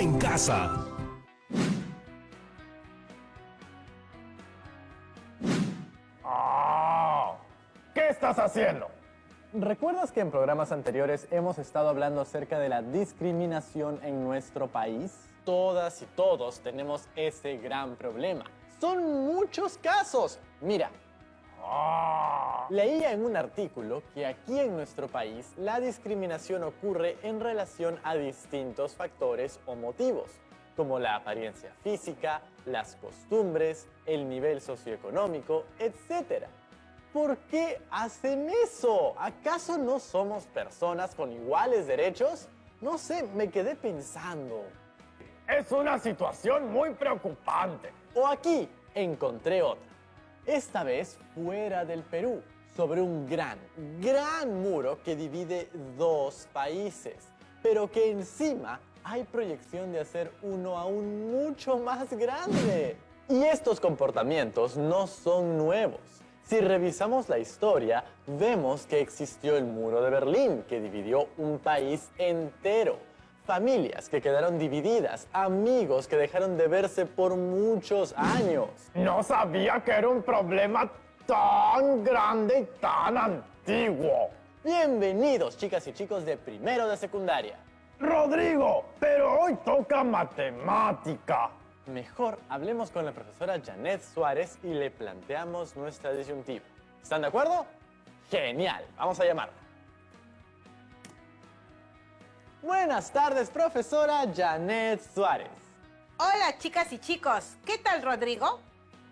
en casa. ¿Qué estás haciendo? ¿Recuerdas que en programas anteriores hemos estado hablando acerca de la discriminación en nuestro país? Todas y todos tenemos ese gran problema. Son muchos casos. Mira, leía en un artículo que aquí en nuestro país la discriminación ocurre en relación a distintos factores o motivos, como la apariencia física, las costumbres, el nivel socioeconómico, etc. ¿Por qué hacen eso? ¿Acaso no somos personas con iguales derechos? No sé, me quedé pensando. Es una situación muy preocupante. O aquí encontré otra. Esta vez fuera del Perú, sobre un gran muro que divide dos países, pero que encima hay proyección de hacer uno aún mucho más grande. Y estos comportamientos no son nuevos. Si revisamos la historia, vemos que existió el muro de Berlín, que dividió un país entero. Familias que quedaron divididas, amigos que dejaron de verse por muchos años. No sabía que era un problema tan grande y tan antiguo. Bienvenidos, chicas y chicos de primero de secundaria. Rodrigo, pero hoy toca matemática. Mejor hablemos con la profesora Janet Suárez y le planteamos nuestra disyuntiva. ¿Están de acuerdo? ¡Genial! Vamos a llamarla. Buenas tardes, profesora Janet Suárez. Hola, chicas y chicos. ¿Qué tal, Rodrigo?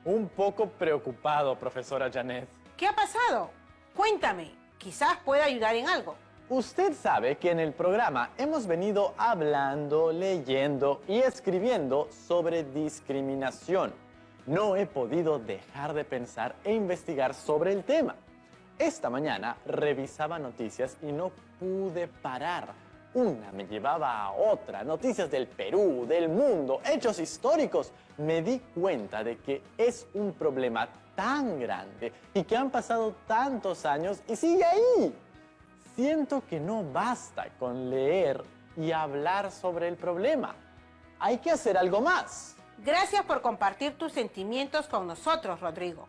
Un poco preocupado, profesora Janet. ¿Qué ha pasado? Cuéntame. Quizás pueda ayudar en algo. Usted sabe que en el programa hemos venido hablando, leyendo y escribiendo sobre discriminación. No he podido dejar de pensar e investigar sobre el tema. Esta mañana revisaba noticias y no pude parar. Una me llevaba a otra, noticias del Perú, del mundo, hechos históricos. Me di cuenta de que es un problema tan grande y que han pasado tantos años y sigue ahí. Siento que no basta con leer y hablar sobre el problema. Hay que hacer algo más. Gracias por compartir tus sentimientos con nosotros, Rodrigo.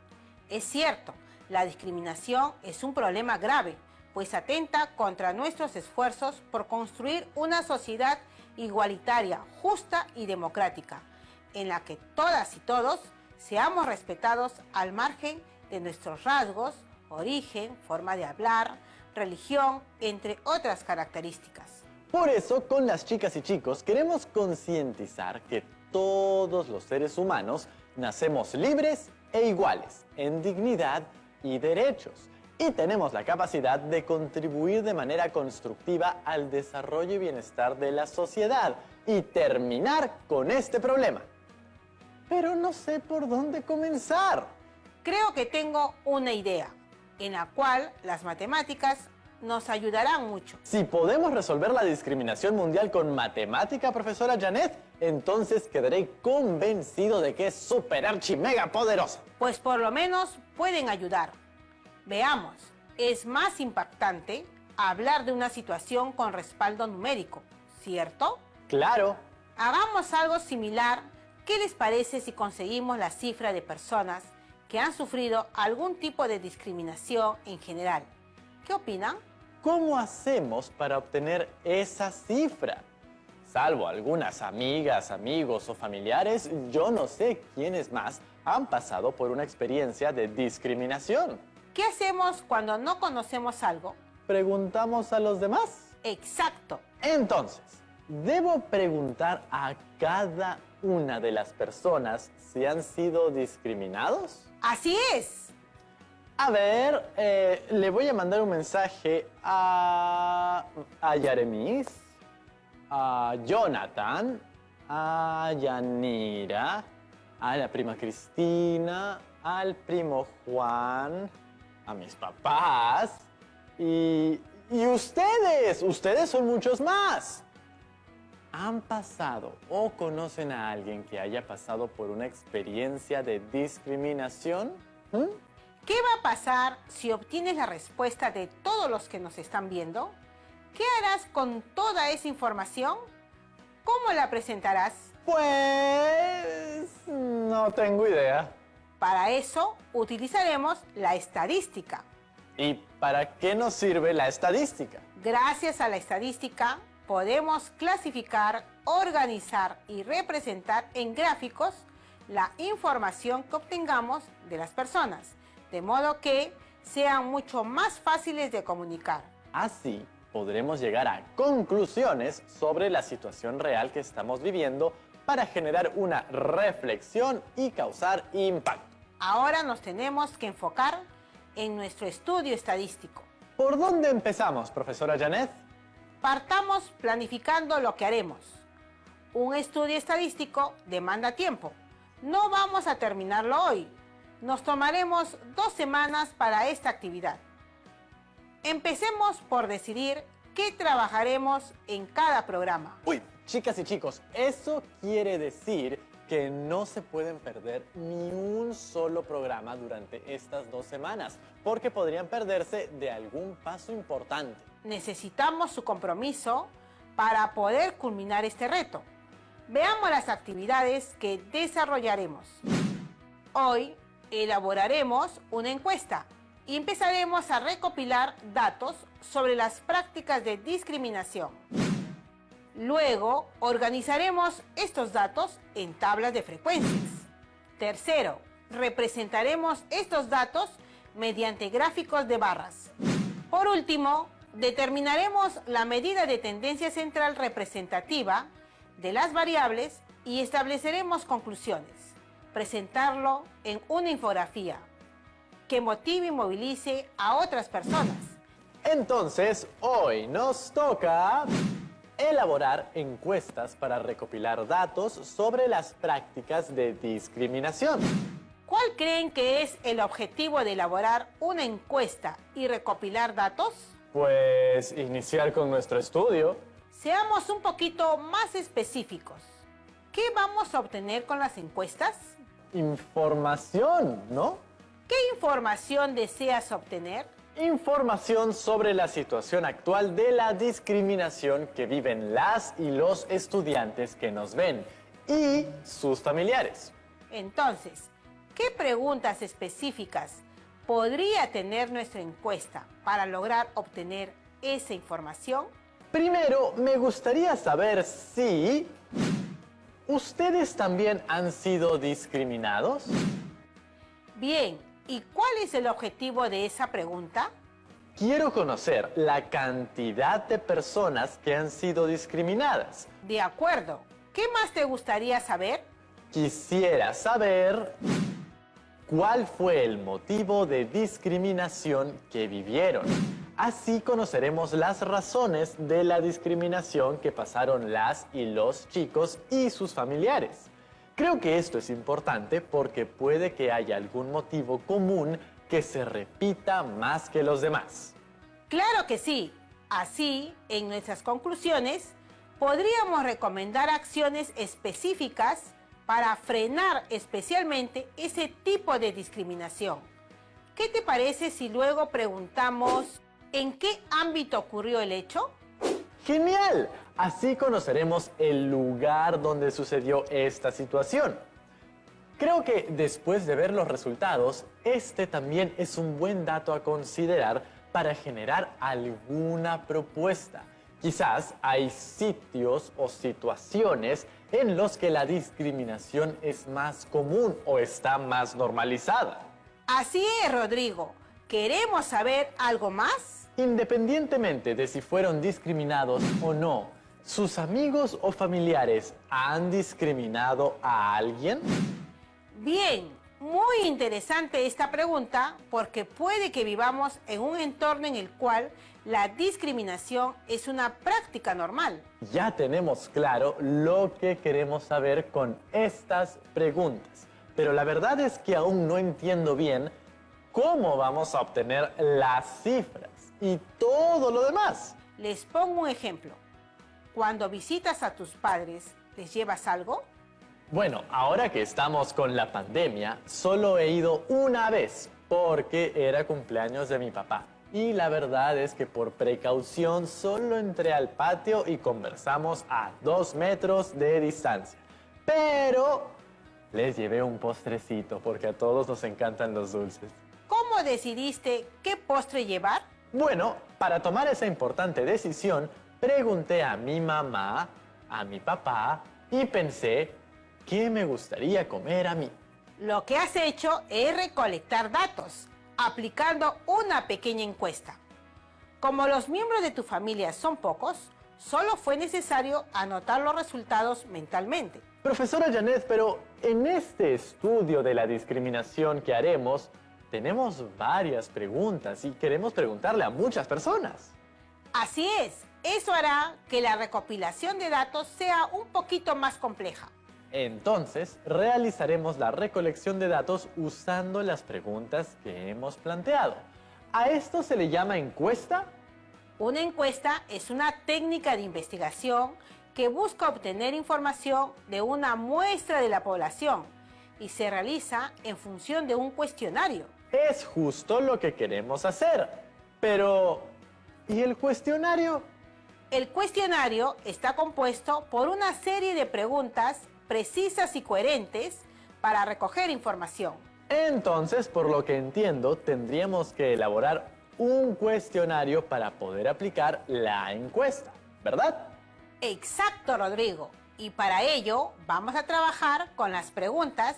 Es cierto, la discriminación es un problema grave, pues atenta contra nuestros esfuerzos por construir una sociedad igualitaria, justa y democrática, en la que todas y todos seamos respetados al margen de nuestros rasgos, origen, forma de hablar, religión, entre otras características. Por eso, con las chicas y chicos, queremos concientizar que todos los seres humanos nacemos libres e iguales, en dignidad y derechos. Y tenemos la capacidad de contribuir de manera constructiva al desarrollo y bienestar de la sociedad y terminar con este problema. Pero no sé por dónde comenzar. Creo que tengo una idea, en la cual las matemáticas nos ayudarán mucho. Si podemos resolver la discriminación mundial con matemática, profesora Janet, entonces quedaré convencido de que es super archi mega poderosa. Pues por lo menos pueden ayudar. Veamos, es más impactante hablar de una situación con respaldo numérico, ¿cierto? Claro. Hagamos algo similar. ¿Qué les parece si conseguimos la cifra de personas que han sufrido algún tipo de discriminación en general? ¿Qué opinan? ¿Cómo hacemos para obtener esa cifra? Salvo algunas amigas, amigos o familiares, yo no sé quiénes más han pasado por una experiencia de discriminación. ¿Qué hacemos cuando no conocemos algo? ¿Preguntamos a los demás? Exacto. Entonces, ¿debo preguntar a cada una de las personas si han sido discriminados? Así es. A ver, le voy a mandar un mensaje a Yaremis, a Jonathan, a Yanira, a la prima Cristina, al primo Juan, a mis papás y ustedes son muchos más. ¿Han pasado o conocen a alguien que haya pasado por una experiencia de discriminación? ¿Qué va a pasar si obtienes la respuesta de todos los que nos están viendo? ¿Qué harás con toda esa información? ¿Cómo la presentarás? Pues no tengo idea. Para eso utilizaremos la estadística. ¿Y para qué nos sirve la estadística? Gracias a la estadística podemos clasificar, organizar y representar en gráficos la información que obtengamos de las personas, de modo que sean mucho más fáciles de comunicar. Así podremos llegar a conclusiones sobre la situación real que estamos viviendo para generar una reflexión y causar impacto. Ahora nos tenemos que enfocar en nuestro estudio estadístico. ¿Por dónde empezamos, profesora Janet? Partamos planificando lo que haremos. Un estudio estadístico demanda tiempo. No vamos a terminarlo hoy. Nos tomaremos 2 semanas para esta actividad. Empecemos por decidir qué trabajaremos en cada programa. Uy, chicas y chicos, eso quiere decir que no se pueden perder ni un solo programa durante estas 2 semanas, porque podrían perderse de algún paso importante. Necesitamos su compromiso para poder culminar este reto. Veamos las actividades que desarrollaremos. Hoy elaboraremos una encuesta y empezaremos a recopilar datos sobre las prácticas de discriminación. Luego, organizaremos estos datos en tablas de frecuencias. Tercero, representaremos estos datos mediante gráficos de barras. Por último, determinaremos la medida de tendencia central representativa de las variables y estableceremos conclusiones. Presentarlo en una infografía que motive y movilice a otras personas. Entonces, hoy nos toca elaborar encuestas para recopilar datos sobre las prácticas de discriminación. ¿Cuál creen que es el objetivo de elaborar una encuesta y recopilar datos? Pues iniciar con nuestro estudio. Seamos un poquito más específicos. ¿Qué vamos a obtener con las encuestas? Información, ¿no? ¿Qué información deseas obtener? Información sobre la situación actual de la discriminación que viven las y los estudiantes que nos ven y sus familiares. Entonces, ¿qué preguntas específicas podría tener nuestra encuesta para lograr obtener esa información? Primero, me gustaría saber si ustedes también han sido discriminados. Bien, ¿y cuál es el objetivo de esa pregunta? Quiero conocer la cantidad de personas que han sido discriminadas. De acuerdo. ¿Qué más te gustaría saber? Quisiera saber cuál fue el motivo de discriminación que vivieron. Así conoceremos las razones de la discriminación que pasaron las y los chicos y sus familiares. Creo que esto es importante porque puede que haya algún motivo común que se repita más que los demás. Claro que sí. Así, en nuestras conclusiones, podríamos recomendar acciones específicas para frenar especialmente ese tipo de discriminación. ¿Qué te parece si luego preguntamos en qué ámbito ocurrió el hecho? ¡Genial! Así conoceremos el lugar donde sucedió esta situación. Creo que después de ver los resultados, este también es un buen dato a considerar para generar alguna propuesta. Quizás hay sitios o situaciones en los que la discriminación es más común o está más normalizada. Así es, Rodrigo. ¿Queremos saber algo más? Independientemente de si fueron discriminados o no, ¿sus amigos o familiares han discriminado a alguien? Bien, muy interesante esta pregunta porque puede que vivamos en un entorno en el cual la discriminación es una práctica normal. Ya tenemos claro lo que queremos saber con estas preguntas, pero la verdad es que aún no entiendo bien cómo vamos a obtener las cifras y todo lo demás. Les pongo un ejemplo. Cuando visitas a tus padres, ¿les llevas algo? Bueno, ahora que estamos con la pandemia, solo he ido una vez porque era cumpleaños de mi papá. Y la verdad es que por precaución solo entré al patio y conversamos a 2 metros de distancia. Pero les llevé un postrecito porque a todos nos encantan los dulces. ¿Cómo decidiste qué postre llevar? Bueno, para tomar esa importante decisión, pregunté a mi mamá, a mi papá y pensé, ¿qué me gustaría comer a mí? Lo que has hecho es recolectar datos, aplicando una pequeña encuesta. Como los miembros de tu familia son pocos, solo fue necesario anotar los resultados mentalmente. Profesora Janet, pero en este estudio de la discriminación que haremos, tenemos varias preguntas y queremos preguntarle a muchas personas. Así es, eso hará que la recopilación de datos sea un poquito más compleja. Entonces, realizaremos la recolección de datos usando las preguntas que hemos planteado. ¿A esto se le llama encuesta? Una encuesta es una técnica de investigación que busca obtener información de una muestra de la población y se realiza en función de un cuestionario. Es justo lo que queremos hacer. Pero, ¿y el cuestionario? El cuestionario está compuesto por una serie de preguntas precisas y coherentes para recoger información. Entonces, por lo que entiendo, tendríamos que elaborar un cuestionario para poder aplicar la encuesta, ¿verdad? Exacto, Rodrigo. Y para ello vamos a trabajar con las preguntas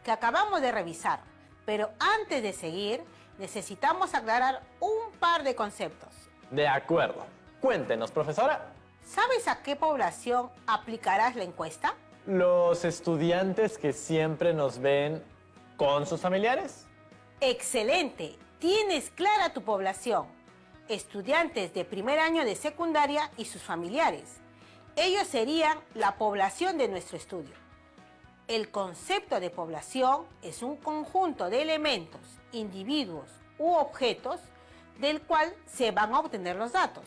que acabamos de revisar. Pero antes de seguir, necesitamos aclarar un par de conceptos. De acuerdo. Cuéntenos, profesora. ¿Sabes a qué población aplicarás la encuesta? ¿Los estudiantes que siempre nos ven con sus familiares? ¡Excelente! Tienes clara tu población. Estudiantes de primer año de secundaria y sus familiares. Ellos serían la población de nuestro estudio. El concepto de población es un conjunto de elementos, individuos u objetos del cual se van a obtener los datos.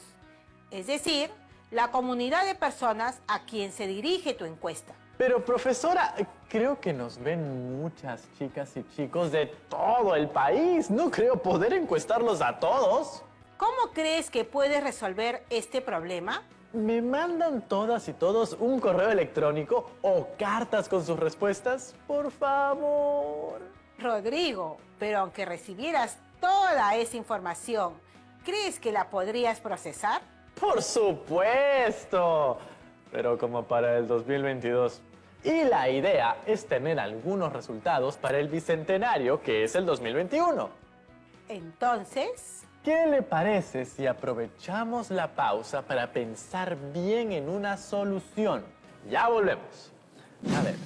Es decir, la comunidad de personas a quien se dirige tu encuesta. Pero, profesora, creo que nos ven muchas chicas y chicos de todo el país. No creo poder encuestarlos a todos. ¿Cómo crees que puedes resolver este problema? ¿Me mandan todas y todos un correo electrónico o cartas con sus respuestas? Por favor. Rodrigo, pero aunque recibieras toda esa información, ¿crees que la podrías procesar? ¡Por supuesto! Pero como para el 2022. Y la idea es tener algunos resultados para el Bicentenario, que es el 2021. Entonces, ¿qué le parece si aprovechamos la pausa para pensar bien en una solución? Ya volvemos. A ver.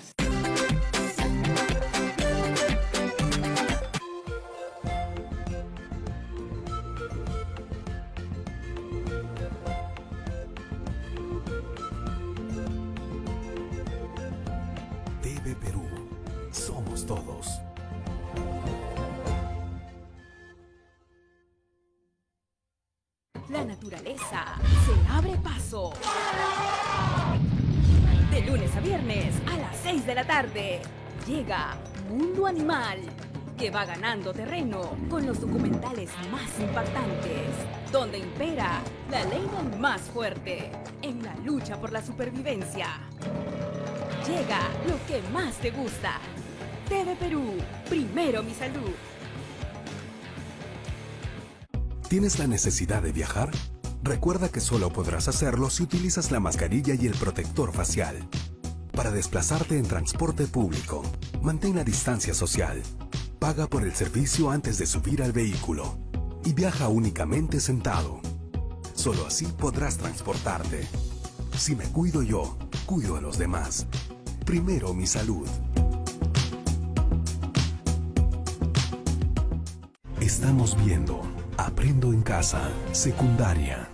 TV Perú. Somos todos. La naturaleza se abre paso. De lunes a viernes a las 6 de la tarde llega Mundo Animal, que va ganando terreno con los documentales más impactantes, donde impera la ley del más fuerte en la lucha por la supervivencia. Llega lo que más te gusta. TV Perú, primero mi salud. ¿Tienes la necesidad de viajar? Recuerda que solo podrás hacerlo si utilizas la mascarilla y el protector facial. Para desplazarte en transporte público, mantén la distancia social. Paga por el servicio antes de subir al vehículo. Y viaja únicamente sentado. Solo así podrás transportarte. Si me cuido yo, cuido a los demás. Primero mi salud. Estamos viendo Aprendo en Casa, secundaria.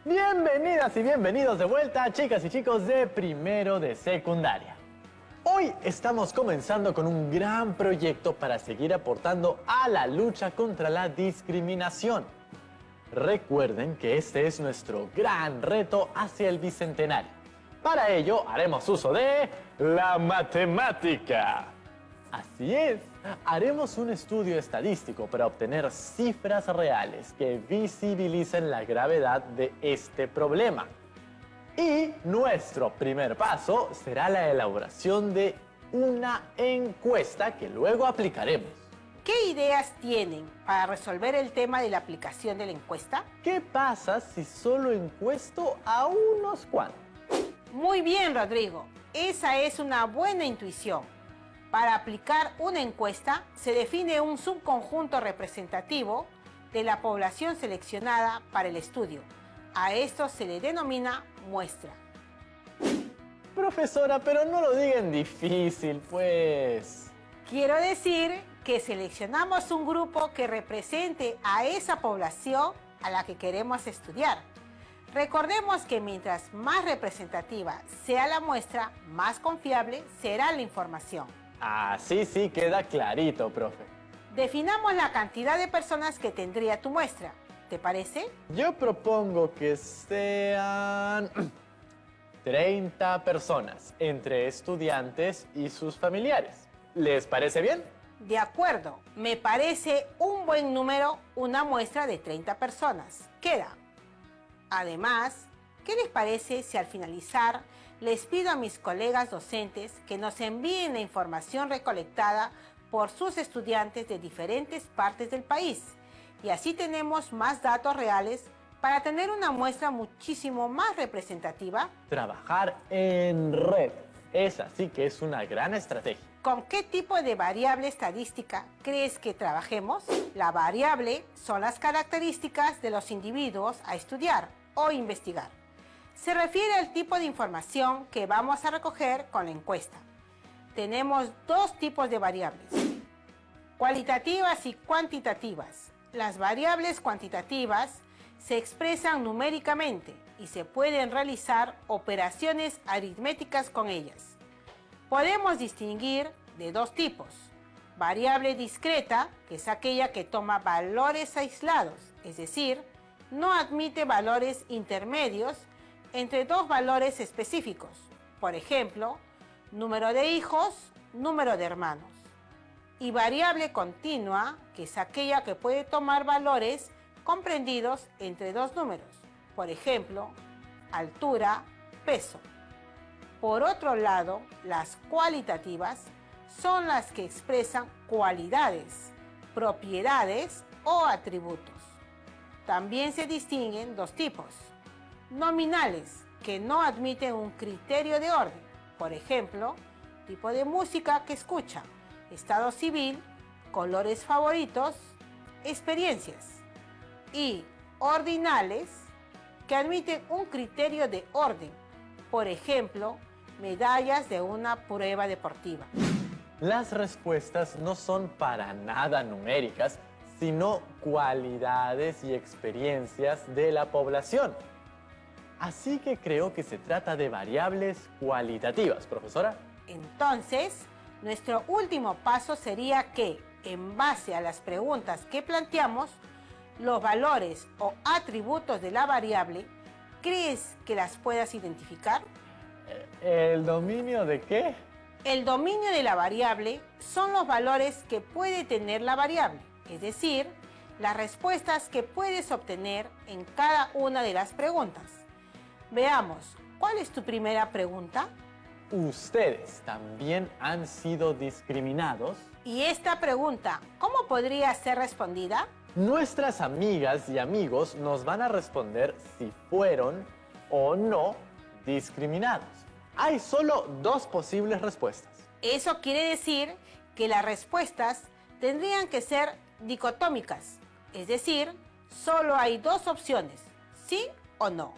Bienvenidas y bienvenidos de vuelta, chicas y chicos de primero de secundaria. Hoy estamos comenzando con un gran proyecto para seguir aportando a la lucha contra la discriminación. Recuerden que este es nuestro gran reto hacia el Bicentenario. Para ello haremos uso de la matemática. Así es, haremos un estudio estadístico para obtener cifras reales que visibilicen la gravedad de este problema. Y nuestro primer paso será la elaboración de una encuesta que luego aplicaremos. ¿Qué ideas tienen para resolver el tema de la aplicación de la encuesta? ¿Qué pasa si solo encuesto a unos cuantos? Muy bien, Rodrigo. Esa es una buena intuición. Para aplicar una encuesta, se define un subconjunto representativo de la población seleccionada para el estudio. A esto se le denomina muestra. Profesora, pero no lo digan difícil, pues. Quiero decir que seleccionamos un grupo que represente a esa población a la que queremos estudiar. Recordemos que mientras más representativa sea la muestra, más confiable será la información. Ah, sí, queda clarito, profe. Definamos la cantidad de personas que tendría tu muestra. ¿Te parece? Yo propongo que sean 30 personas, entre estudiantes y sus familiares. ¿Les parece bien? De acuerdo, me parece un buen número una muestra de 30 personas. Queda. Además, ¿qué les parece si al finalizar les pido a mis colegas docentes que nos envíen la información recolectada por sus estudiantes de diferentes partes del país? Y así tenemos más datos reales para tener una muestra muchísimo más representativa. Trabajar en red. Esa sí que es una gran estrategia. ¿Con qué tipo de variable estadística crees que trabajemos? La variable son las características de los individuos a estudiar o investigar. Se refiere al tipo de información que vamos a recoger con la encuesta. Tenemos dos tipos de variables, cualitativas y cuantitativas. Las variables cuantitativas se expresan numéricamente y se pueden realizar operaciones aritméticas con ellas. Podemos distinguir de dos tipos. Variable discreta, que es aquella que toma valores aislados, es decir, no admite valores intermedios entre dos valores específicos. Por ejemplo, número de hijos, número de hermanos. Y variable continua, que es aquella que puede tomar valores comprendidos entre dos números. Por ejemplo, altura, peso. Por otro lado, las cualitativas son las que expresan cualidades, propiedades o atributos. También se distinguen dos tipos. Nominales, que no admiten un criterio de orden. Por ejemplo, tipo de música que escucha, estado civil, colores favoritos, experiencias. Y ordinales, que admiten un criterio de orden. Por ejemplo, medallas de una prueba deportiva. Las respuestas no son para nada numéricas, sino cualidades y experiencias de la población. Así que creo que se trata de variables cualitativas, profesora. Entonces, nuestro último paso sería que, en base a las preguntas que planteamos, los valores o atributos de la variable, ¿crees que las puedas identificar? ¿El dominio de qué? El dominio de la variable son los valores que puede tener la variable, es decir, las respuestas que puedes obtener en cada una de las preguntas. Veamos, ¿cuál es tu primera pregunta? ¿Ustedes también han sido discriminados? Y esta pregunta, ¿cómo podría ser respondida? Nuestras amigas y amigos nos van a responder si fueron o no discriminados. Hay solo dos posibles respuestas. Eso quiere decir que las respuestas tendrían que ser dicotómicas, es decir, solo hay dos opciones, sí o no.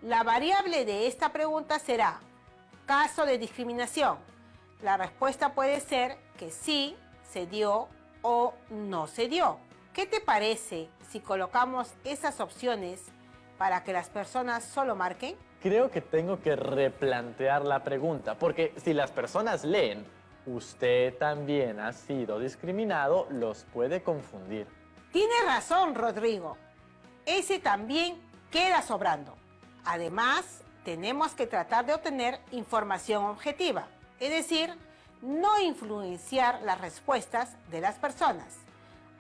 La variable de esta pregunta será caso de discriminación. La respuesta puede ser que sí, se dio o no se dio. ¿Qué te parece si colocamos esas opciones para que las personas solo marquen? Creo que tengo que replantear la pregunta, porque si las personas leen, usted también ha sido discriminado, los puede confundir. Tienes razón, Rodrigo. Ese también queda sobrando. Además, tenemos que tratar de obtener información objetiva, es decir, no influenciar las respuestas de las personas.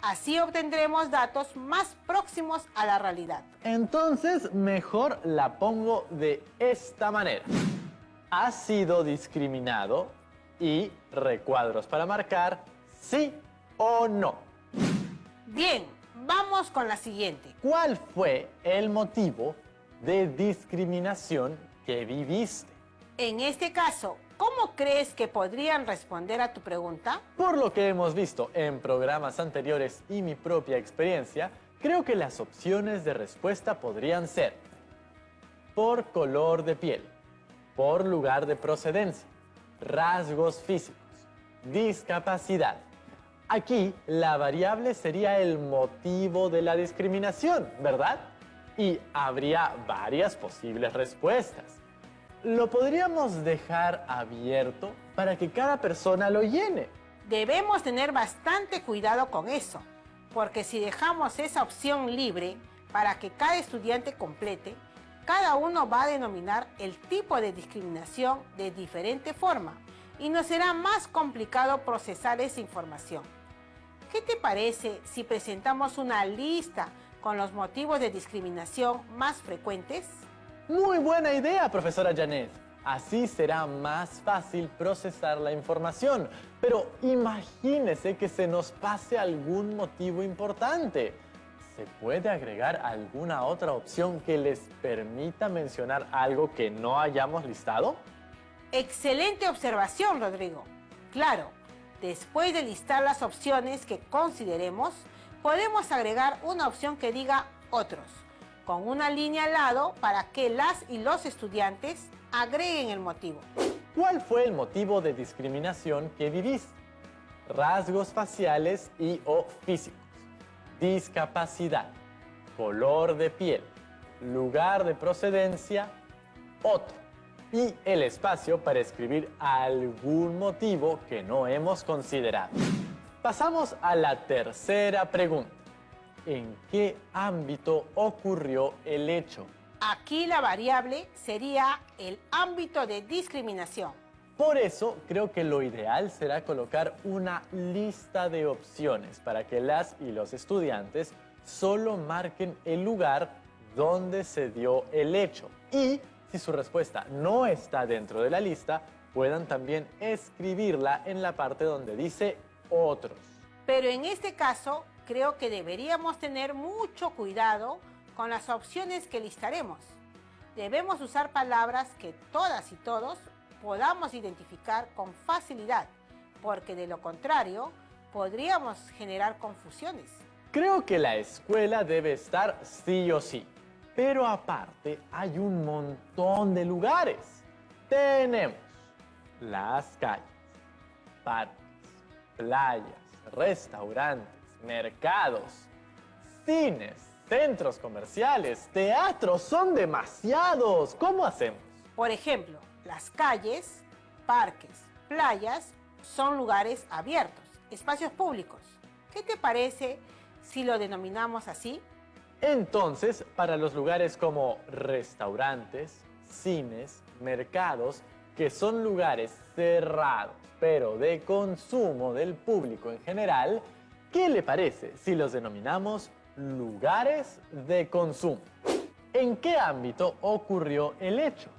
Así obtendremos datos más próximos a la realidad. Entonces, mejor la pongo de esta manera. ¿Has sido discriminado? Y recuadros para marcar sí o no. Bien, vamos con la siguiente. ¿Cuál fue el motivo de discriminación que viviste? En este caso, ¿cómo crees que podrían responder a tu pregunta? Por lo que hemos visto en programas anteriores y mi propia experiencia, creo que las opciones de respuesta podrían ser por color de piel, por lugar de procedencia, rasgos físicos, discapacidad. Aquí la variable sería el motivo de la discriminación, ¿verdad? Y habría varias posibles respuestas. Lo podríamos dejar abierto para que cada persona lo llene. Debemos tener bastante cuidado con eso, porque si dejamos esa opción libre para que cada estudiante complete, cada uno va a denominar el tipo de discriminación de diferente forma y nos será más complicado procesar esa información. ¿Qué te parece si presentamos una lista con los motivos de discriminación más frecuentes? Muy buena idea, profesora Janet. Así será más fácil procesar la información. Pero imagínese que se nos pase algún motivo importante. ¿Se puede agregar alguna otra opción que les permita mencionar algo que no hayamos listado? Excelente observación, Rodrigo. Claro, después de listar las opciones que consideremos, podemos agregar una opción que diga otros, con una línea al lado para que las y los estudiantes agreguen el motivo. ¿Cuál fue el motivo de discriminación que viviste? Rasgos faciales y o físicos, discapacidad, color de piel, lugar de procedencia, otro. Y el espacio para escribir algún motivo que no hemos considerado. Pasamos a la tercera pregunta. ¿En qué ámbito ocurrió el hecho? Aquí la variable sería el ámbito de discriminación. Por eso creo que lo ideal será colocar una lista de opciones para que las y los estudiantes solo marquen el lugar donde se dio el hecho. Y si su respuesta no está dentro de la lista, puedan también escribirla en la parte donde dice otros. Pero en este caso, creo que deberíamos tener mucho cuidado con las opciones que listaremos. Debemos usar palabras que todas y todos podamos identificar con facilidad, porque de lo contrario, podríamos generar confusiones. Creo que la escuela debe estar sí o sí, pero aparte hay un montón de lugares. Tenemos las calles, parques, playas, restaurantes, mercados, cines, centros comerciales, teatros, son demasiados. ¿Cómo hacemos? Por ejemplo, las calles, parques, playas son lugares abiertos, espacios públicos. ¿Qué te parece si lo denominamos así? Entonces, para los lugares como restaurantes, cines, mercados, que son lugares cerrados, pero de consumo del público en general, ¿qué le parece si los denominamos lugares de consumo? ¿En qué ámbito ocurrió el hecho?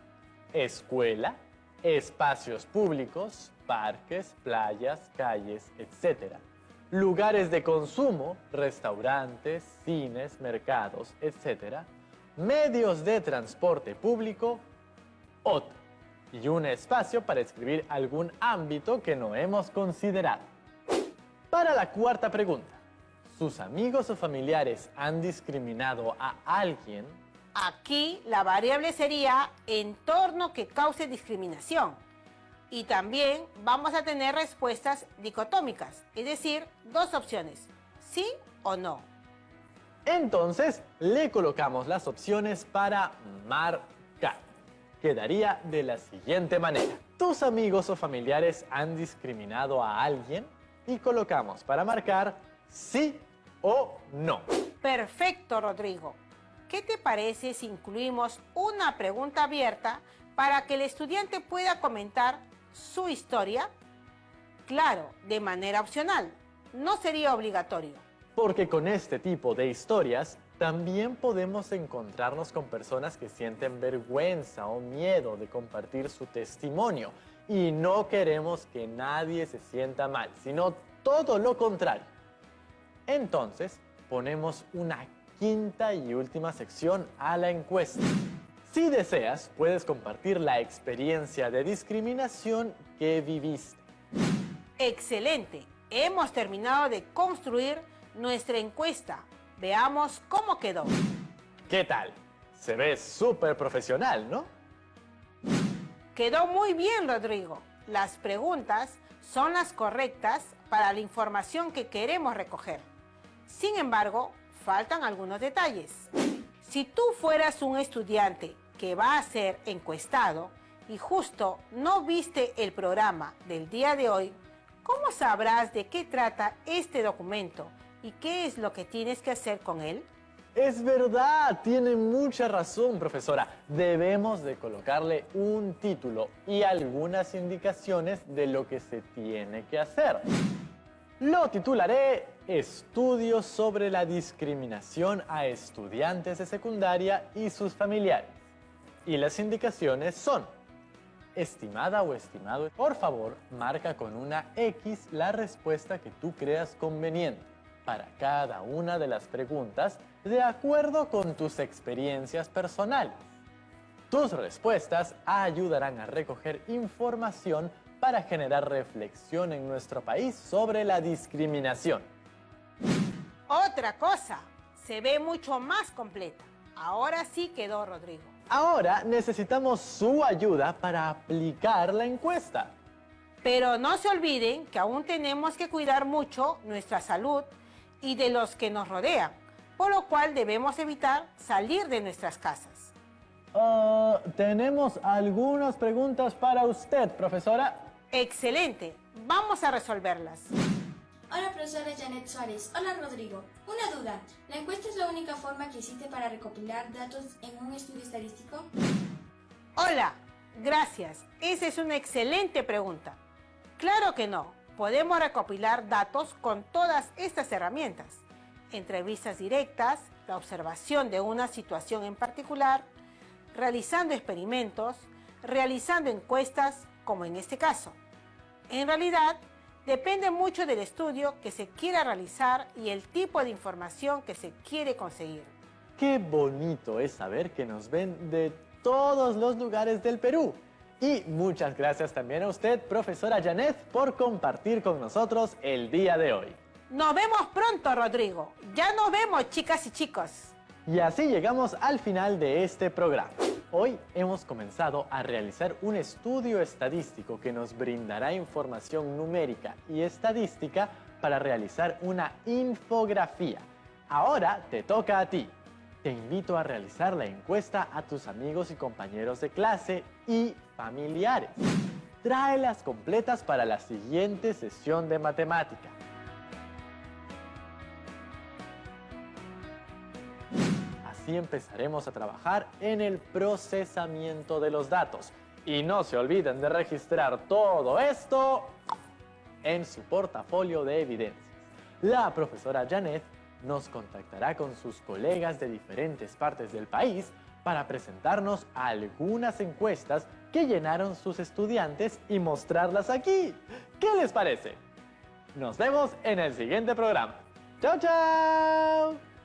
Escuela, espacios públicos, parques, playas, calles, etc. Lugares de consumo, restaurantes, cines, mercados, etc. Medios de transporte público, otro. Y un espacio para escribir algún ámbito que no hemos considerado. Para la cuarta pregunta, ¿sus amigos o familiares han discriminado a alguien? Aquí la variable sería entorno que cause discriminación. Y también vamos a tener respuestas dicotómicas, es decir, dos opciones, sí o no. Entonces, le colocamos las opciones para marcar. Quedaría de la siguiente manera. ¿Tus amigos o familiares han discriminado a alguien? Y colocamos para marcar sí o no. Perfecto, Rodrigo. ¿Qué te parece si incluimos una pregunta abierta para que el estudiante pueda comentar su historia? Claro, de manera opcional. No sería obligatorio. Porque con este tipo de historias también podemos encontrarnos con personas que sienten vergüenza o miedo de compartir su testimonio y no queremos que nadie se sienta mal, sino todo lo contrario. Entonces, ponemos una quinta y última sección a la encuesta. Si deseas, puedes compartir la experiencia de discriminación que viviste. Excelente. Hemos terminado de construir nuestra encuesta. Veamos cómo quedó. ¿Qué tal? Se ve súper profesional, ¿no? Quedó muy bien, Rodrigo. Las preguntas son las correctas para la información que queremos recoger. Sin embargo, faltan algunos detalles. Si tú fueras un estudiante que va a ser encuestado y justo no viste el programa del día de hoy, ¿cómo sabrás de qué trata este documento y qué es lo que tienes que hacer con él? Es verdad, tiene mucha razón, profesora. Debemos de colocarle un título y algunas indicaciones de lo que se tiene que hacer. Lo titularé Estudios sobre la discriminación a estudiantes de secundaria y sus familiares. Y las indicaciones son: estimada o estimado, por favor, marca con una X la respuesta que tú creas conveniente para cada una de las preguntas de acuerdo con tus experiencias personales. Tus respuestas ayudarán a recoger información para generar reflexión en nuestro país sobre la discriminación. Otra cosa, se ve mucho más completa. Ahora sí quedó, Rodrigo. Ahora necesitamos su ayuda para aplicar la encuesta. Pero no se olviden que aún tenemos que cuidar mucho nuestra salud y de los que nos rodean, por lo cual debemos evitar salir de nuestras casas. Tenemos algunas preguntas para usted, profesora. Excelente, vamos a resolverlas. Hola, profesora Janet Suárez. Hola, Rodrigo. Una duda. ¿La encuesta es la única forma que existe para recopilar datos en un estudio estadístico? Hola, gracias. Esa es una excelente pregunta. Claro que no. Podemos recopilar datos con todas estas herramientas. Entrevistas directas, la observación de una situación en particular, realizando experimentos, realizando encuestas, como en este caso. En realidad, depende mucho del estudio que se quiera realizar y el tipo de información que se quiere conseguir. Qué bonito es saber que nos ven de todos los lugares del Perú. Y muchas gracias también a usted, profesora Janet, por compartir con nosotros el día de hoy. Nos vemos pronto, Rodrigo. Ya nos vemos, chicas y chicos. Y así llegamos al final de este programa. Hoy hemos comenzado a realizar un estudio estadístico que nos brindará información numérica y estadística para realizar una infografía. Ahora te toca a ti. Te invito a realizar la encuesta a tus amigos y compañeros de clase y familiares. Tráelas completas para la siguiente sesión de matemática. Así empezaremos a trabajar en el procesamiento de los datos. Y no se olviden de registrar todo esto en su portafolio de evidencias. La profesora Janet nos contactará con sus colegas de diferentes partes del país para presentarnos algunas encuestas que llenaron sus estudiantes y mostrarlas aquí. ¿Qué les parece? Nos vemos en el siguiente programa. ¡Chao, chao!